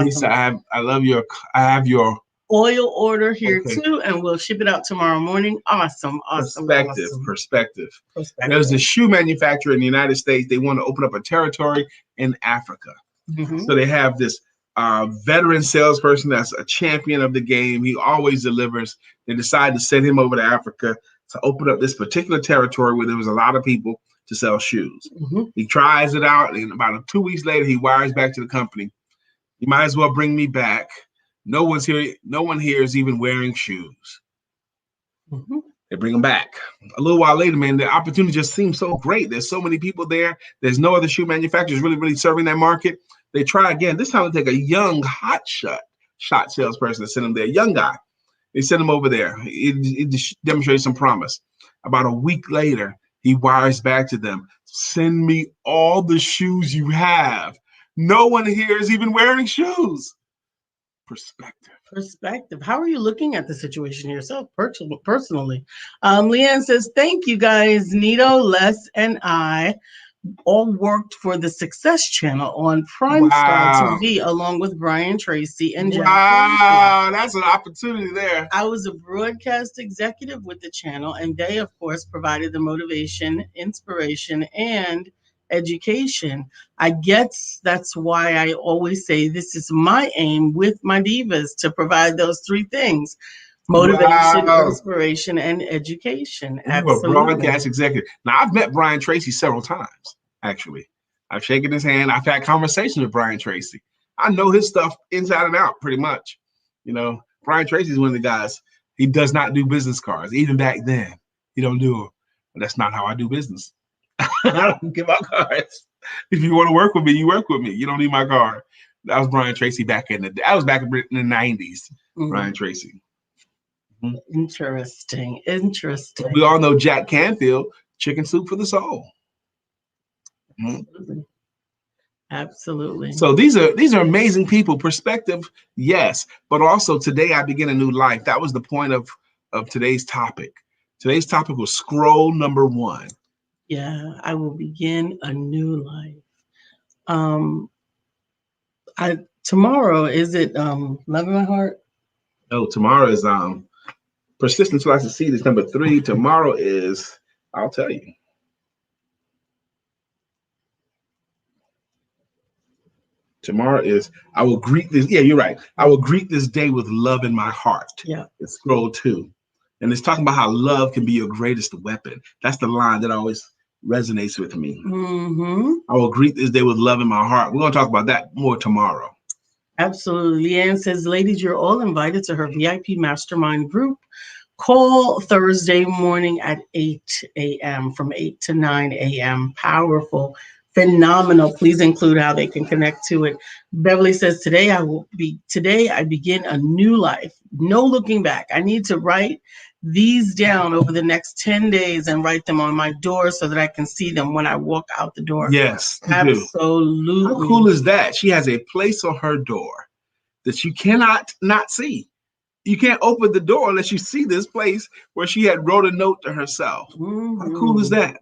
Lisa, I have your oil order here okay. too, and we'll ship it out tomorrow morning. Awesome. Perspective. There's a shoe manufacturer in the United States. They want to open up a territory in Africa. So they have this veteran salesperson that's a champion of the game. He always delivers. They decide to send him over to Africa to open up this particular territory where there was a lot of people to sell shoes. He tries it out, and about 2 weeks later, he wires back to the company. You might as well bring me back. No one here is even wearing shoes. They bring them back. A little while later, man, the opportunity just seems so great. There's so many people there. There's no other shoe manufacturers really serving that market. They try again. This time they take a young, hot shot salesperson to send him there. Young guy. They send him over there. It demonstrates some promise. About a week later, he wires back to them. Send me all the shoes you have. No one here is even wearing shoes. Perspective. How are you looking at the situation yourself personally? Leanne says, thank you guys. Nito, Les, and I all worked for the Success Channel on Prime Star TV, along with Brian Tracy and Jack. Wow, that's an opportunity there. I was a broadcast executive with the channel, and they, of course, provided the motivation, inspiration, and education. I guess that's why I always say this is my aim with my divas, to provide those three things: motivation, inspiration, and education. Absolutely. You a broadcast executive. Now, I've met Brian Tracy several times, actually. I've shaken his hand. I've had conversations with Brian Tracy. I know his stuff inside and out, pretty much. You know, Brian Tracy is one of the guys. He does not do business cards. Even back then, he don't do them. But that's not how I do business. I don't give out cards. If you want to work with me, you work with me. You don't need my card. That was Brian Tracy back in the day. I was back in the 90s, Brian Tracy. Interesting. We all know Jack Canfield, chicken soup for the soul. Absolutely. So these are amazing people. Perspective, yes, but also today I begin a new life. That was the point of today's topic. Today's topic was scroll number 1. Yeah, I will begin a new life. Tomorrow, is it Love in My Heart? No, tomorrow is Persistence Will Succeed is number 3. Tomorrow is, I'll tell you. Tomorrow is, I will greet this. Yeah, you're right. I will greet this day with love in my heart. Yeah. It's scroll 2. And it's talking about how love can be your greatest weapon. That's the line that always resonates with me. I will greet this day with love in my heart. We're going to talk about that more tomorrow. Absolutely. Leanne says, ladies, you're all invited to her VIP mastermind group. Call Thursday morning at 8 a.m. from 8 to 9 a.m. Powerful, phenomenal. Please include how they can connect to it. Beverly says, today I begin a new life. No looking back. I need to write these down over the next 10 days and write them on my door so that I can see them when I walk out the door. Yes, absolutely. How cool is that? She has a place on her door that you cannot not see. You can't open the door unless you see this place where she had wrote a note to herself. How cool is that?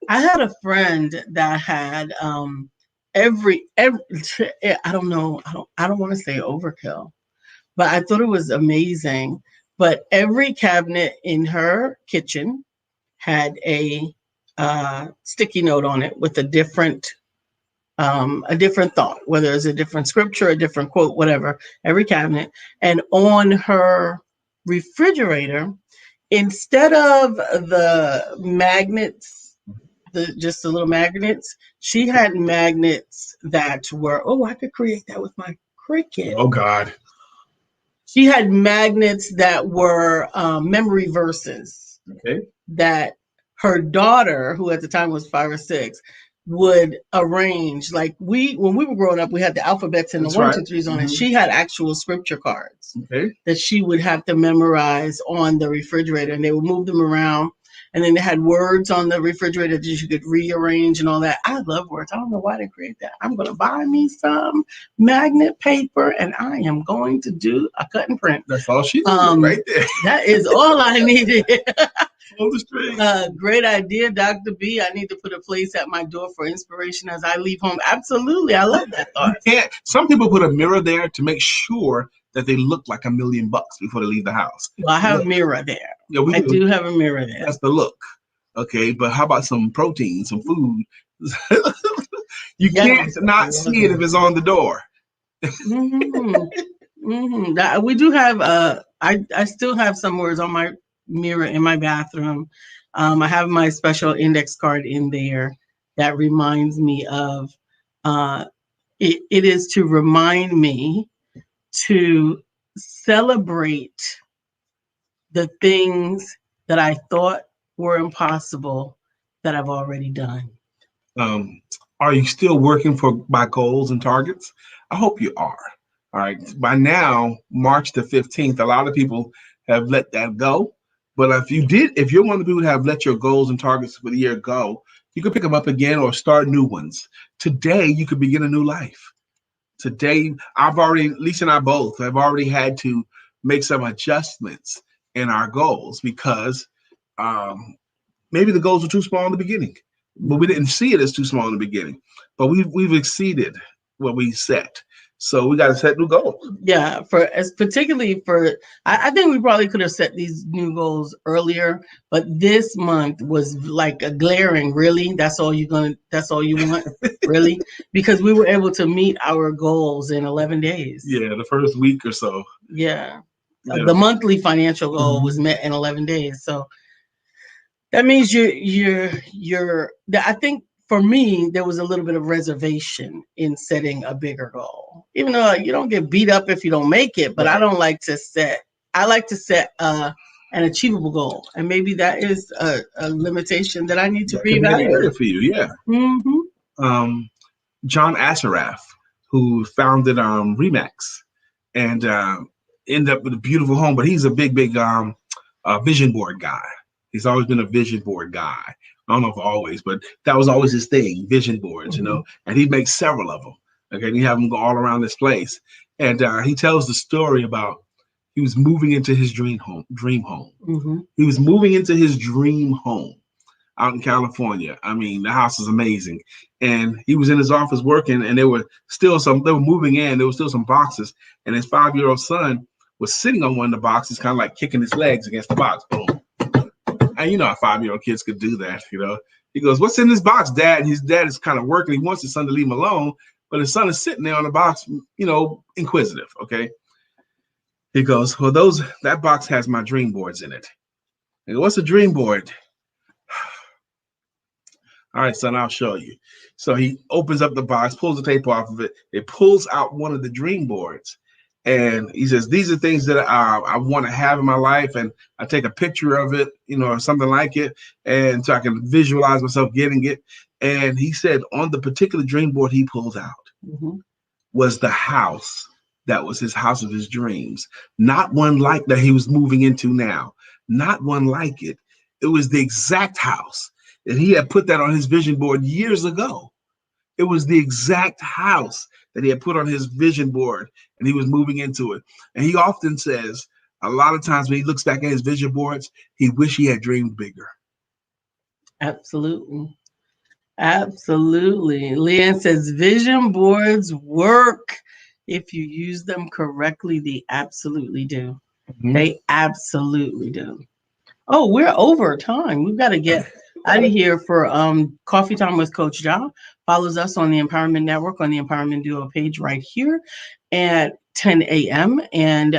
I had a friend that had every I don't know, I don't want to say overkill, but I thought it was amazing. But every cabinet in her kitchen had a sticky note on it with a different thought, whether it's a different scripture, a different quote, whatever. Every cabinet, and on her refrigerator, instead of the magnets, just the little magnets, she had magnets that were, I could create that with my Cricut. Oh God. She had magnets that were memory verses. Okay. That her daughter, who at the time was 5 or 6, would arrange. Like when we were growing up, we had the alphabets and the 1, 2, 3s on it. She had actual scripture cards that she would have to memorize on the refrigerator, and they would move them around. And then they had words on the refrigerator that you could rearrange and all that. I love words. I don't know why they create that. I'm going to buy me some magnet paper, and I am going to do a cut and print. That's all she did right there. That is all I needed. Pull the string. Great idea, Dr. B. I need to put a place at my door for inspiration as I leave home. Absolutely. I love that thought. Some people put a mirror there to make sure that they look like $1,000,000 before they leave the house. Well, I have a mirror there. Yeah, I do have a mirror there. That's the look. Okay, but how about some protein, some food? You can't not see it if it's on the door. We do have I still have some words on my mirror in my bathroom. I have my special index card in there that reminds me of it is to remind me to celebrate the things that I thought were impossible that I've already done. Are you still working by goals and targets? I hope you are. All right. By now, March the 15th, a lot of people have let that go. But if you're one of the people who have let your goals and targets for the year go, you can pick them up again or start new ones. Today, you could begin a new life. Today, Lisa and I both have already had to make some adjustments in our goals because maybe the goals were too small in the beginning, but we didn't see it as too small in the beginning. But we've exceeded what we set. So we got to set new goals. Yeah, particularly for, I think we probably could have set these new goals earlier, but this month was like a glaring, really? That's all you want, really? Because we were able to meet our goals in 11 days. Yeah, the first week or so. Yeah. The monthly financial goal was met in 11 days. So that means I think for me, there was a little bit of reservation in setting a bigger goal. Even though you don't get beat up if you don't make it, but right. I like to set an achievable goal. And maybe that is a limitation that I need to reevaluate. For you, yeah. John Ashraf, who founded Remax and ended up with a beautiful home, but he's a big vision board guy. He's always been a vision board guy. I don't know if always, but that was always his thing, vision boards, and he makes several of them. Okay, and he have them go all around this place. And he tells the story about he was moving into his dream home. He was moving into his dream home out in California. I mean, the house is amazing. And he was in his office working, and they were moving in, there were still some boxes, and his 5-year-old son was sitting on one of the boxes, kind of like kicking his legs against the box. Boom. And you know how 5-year-old kids could do that, He goes, "What's in this box, Dad?" And his dad is kind of working. He wants his son to leave him alone, but his son is sitting there on the box, inquisitive, okay? He goes, "Well, that box has my dream boards in it." I go, "What's a dream board?" "All right, son, I'll show you." So he opens up the box, pulls the tape off of it. It pulls out one of the dream boards. And he says, "These are things that I want to have in my life." And I take a picture of it, or something like it. And so I can visualize myself getting it. And he said on the particular dream board he pulled out was the house that was his house of his dreams. Not one like that he was moving into now. Not one like it. It was the exact house that he had put that on his vision board years ago. It was the exact house that he had put on his vision board, and he was moving into it. And he often says, a lot of times when he looks back at his vision boards, he wished he had dreamed bigger. Absolutely. Absolutely. Leanne says, vision boards work. If you use them correctly, they absolutely do. They absolutely do. Oh, we're over time. We've got to get out of here for Coffee Time with Coach Ja. Follows us on the Empowerment Network on the Empowerment Duo page right here at 10 a.m. And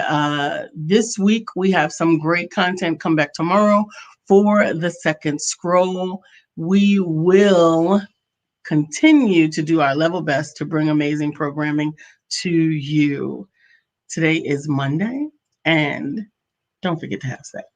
this week we have some great content. Come back tomorrow for the second scroll. We will continue to do our level best to bring amazing programming to you. Today is Monday, and don't forget to have sex.